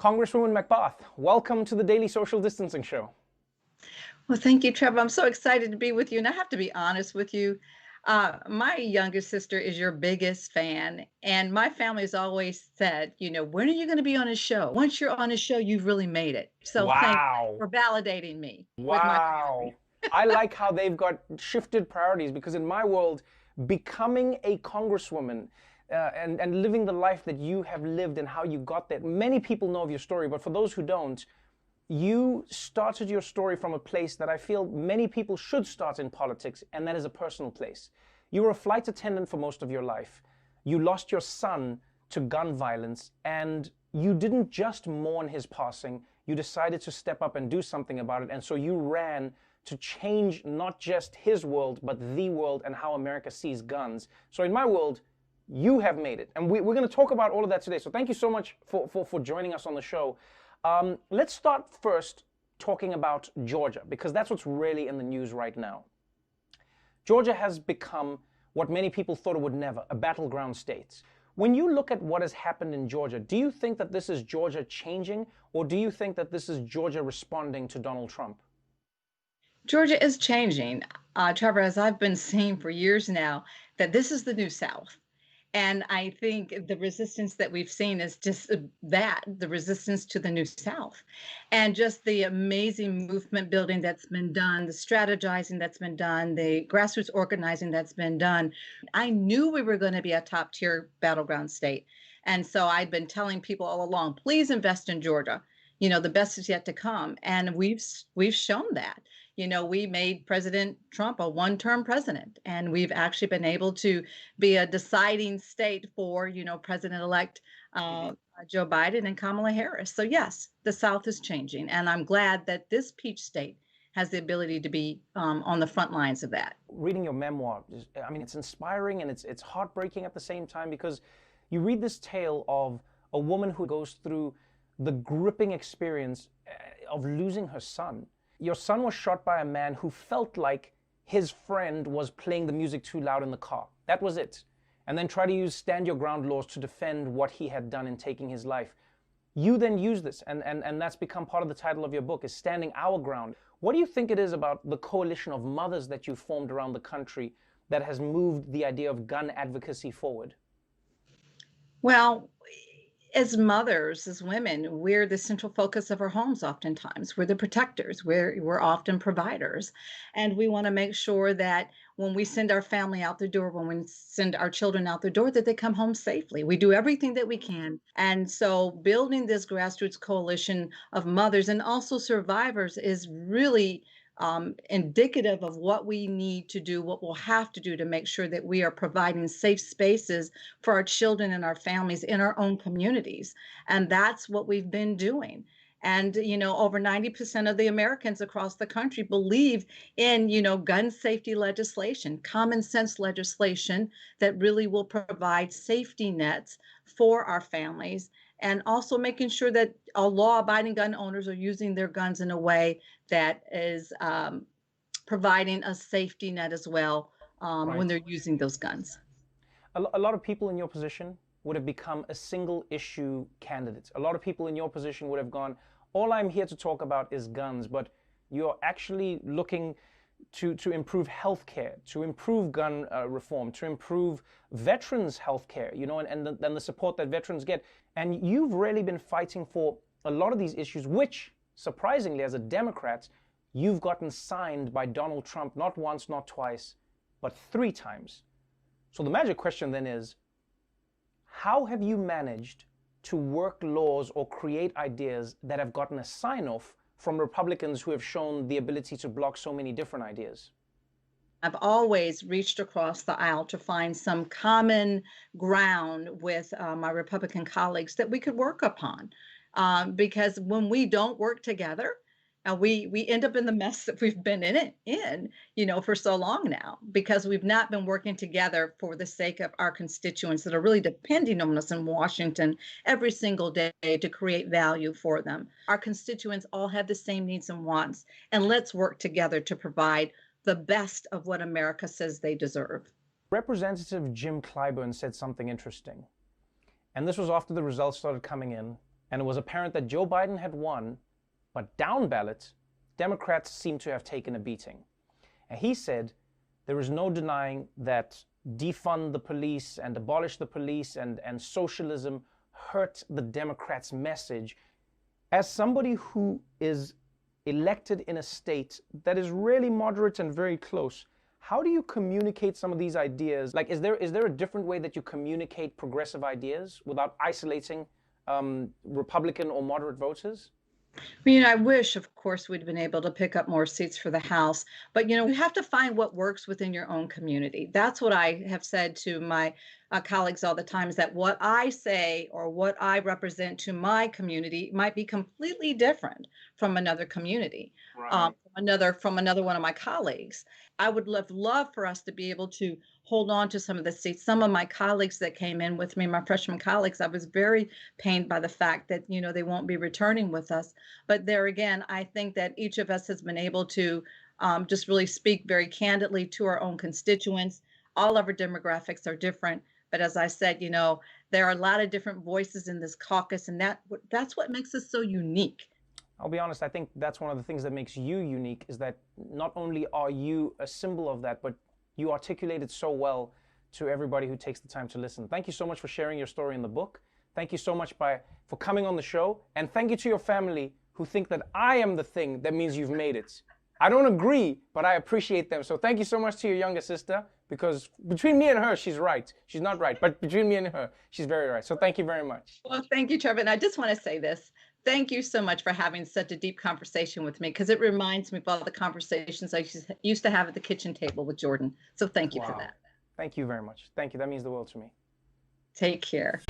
Congresswoman McBath, welcome to the Daily Social Distancing Show. Well, thank you, Trevor. I'm so excited to be with you. And I have to be honest with you. My youngest sister is your biggest fan. And my family has always said, when are you going to be on a show? Once you're on a show, you've really made it. So thank you Wow. for validating me with my Wow. family. I like how they've got shifted priorities because in my world, becoming a congresswoman and living the life that you have lived and how you got there, many people know of your story, but for those who don't, you started your story from a place that I feel many people should start in politics, and that is a personal place. You were a flight attendant for most of your life. You lost your son to gun violence, and you didn't just mourn his passing. You decided to step up and do something about it, and so you ran to change not just his world, but the world and how America sees guns. So in my world, you have made it. And we're going to talk about all of that today. So thank you so much for joining us on the show. Let's start first talking about Georgia, because that's what's really in the news right now. Georgia has become what many people thought it would never, a battleground state. When you look at what has happened in Georgia, do you think that this is Georgia changing, or do you think that this is Georgia responding to Donald Trump? Georgia is changing, Trevor, as I've been saying for years now, that this is the new South. And I think the resistance that we've seen is just the resistance to the New South, and just the amazing movement building that's been done, the strategizing that's been done, the grassroots organizing that's been done. I knew we were going to be a top tier battleground state. And so I've been telling people all along, please invest in Georgia. The best is yet to come. And we've shown that. We made President Trump a one-term president, and we've actually been able to be a deciding state for, President-elect Joe Biden and Kamala Harris. So yes, the South is changing, and I'm glad that this peach state has the ability to be on the front lines of that. Reading your memoir, I mean, it's inspiring and it's heartbreaking at the same time, because you read this tale of a woman who goes through the gripping experience of losing her son. Your son was shot by a man who felt like his friend was playing the music too loud in the car. That was it. And then try to use stand your ground laws to defend what he had done in taking his life. You then use this, and that's become part of the title of your book, is Standing Our Ground. What do you think it is about the coalition of mothers that you formed around the country that has moved the idea of gun advocacy forward? Well, as mothers, as women, we're the central focus of our homes oftentimes. We're the protectors. We're often providers. And we want to make sure that when we send our family out the door, when we send our children out the door, that they come home safely. We do everything that we can. And so building this grassroots coalition of mothers and also survivors is really indicative of what we need to do, what we'll have to do to make sure that we are providing safe spaces for our children and our families in our own communities. And that's what we've been doing. And, over 90% of the Americans across the country believe in, gun safety legislation, common sense legislation that really will provide safety nets for our families, and also making sure that law abiding gun owners are using their guns in a way that is providing a safety net as well when Right. they're using those guns. A lot of people in your position would have become a single issue candidate. A lot of people in your position would have gone, all I'm here to talk about is guns, but you're actually looking to improve healthcare, to improve gun reform, to improve veterans' healthcare, and the support that veterans get. And you've really been fighting for a lot of these issues, which, surprisingly, as a Democrat, you've gotten signed by Donald Trump not once, not twice, but 3 times. So the magic question then is, how have you managed to work laws or create ideas that have gotten a sign-off from Republicans who have shown the ability to block so many different ideas? I've always reached across the aisle to find some common ground with my Republican colleagues that we could work upon. Because when we don't work together, we end up in the mess that we've been for so long now, because we've not been working together for the sake of our constituents that are really depending on us in Washington every single day to create value for them. Our constituents all have the same needs and wants, and let's work together to provide the best of what America says they deserve. Representative Jim Clyburn said something interesting. And this was after the results started coming in. And it was apparent that Joe Biden had won, but down ballot, Democrats seemed to have taken a beating. And he said, there is no denying that defund the police and abolish the police and socialism hurt the Democrats' message. As somebody who is elected in a state that is really moderate and very close, how do you communicate some of these ideas? Like, is there a different way that you communicate progressive ideas without isolating Republican or moderate voters? I wish, of course, we'd been able to pick up more seats for the House, but you have to find what works within your own community. That's what I have said to my colleagues all the time, is that what I say or what I represent to my community might be completely different from another community, Right. from another one of my colleagues. I would love for us to be able to hold on to some of the seats. Some of my colleagues that came in with me, my freshman colleagues, I was very pained by the fact that they won't be returning with us. But there again, I think that each of us has been able to just really speak very candidly to our own constituents. All of our demographics are different. But as I said, there are a lot of different voices in this caucus, and that's what makes us so unique. I'll be honest, I think that's one of the things that makes you unique, is that not only are you a symbol of that, but you articulate it so well to everybody who takes the time to listen. Thank you so much for sharing your story in the book. Thank you so much for coming on the show. And thank you to your family who think that I am the thing that means you've made it. I don't agree, but I appreciate them. So thank you so much to your younger sister, because between me and her, she's right. She's not right, but between me and her, she's very right. So thank you very much. Well, thank you, Trevor. And I just want to say this. Thank you so much for having such a deep conversation with me, because it reminds me of all the conversations I used to have at the kitchen table with Jordan. So thank you for that. Thank you very much. Thank you. That means the world to me. Take care.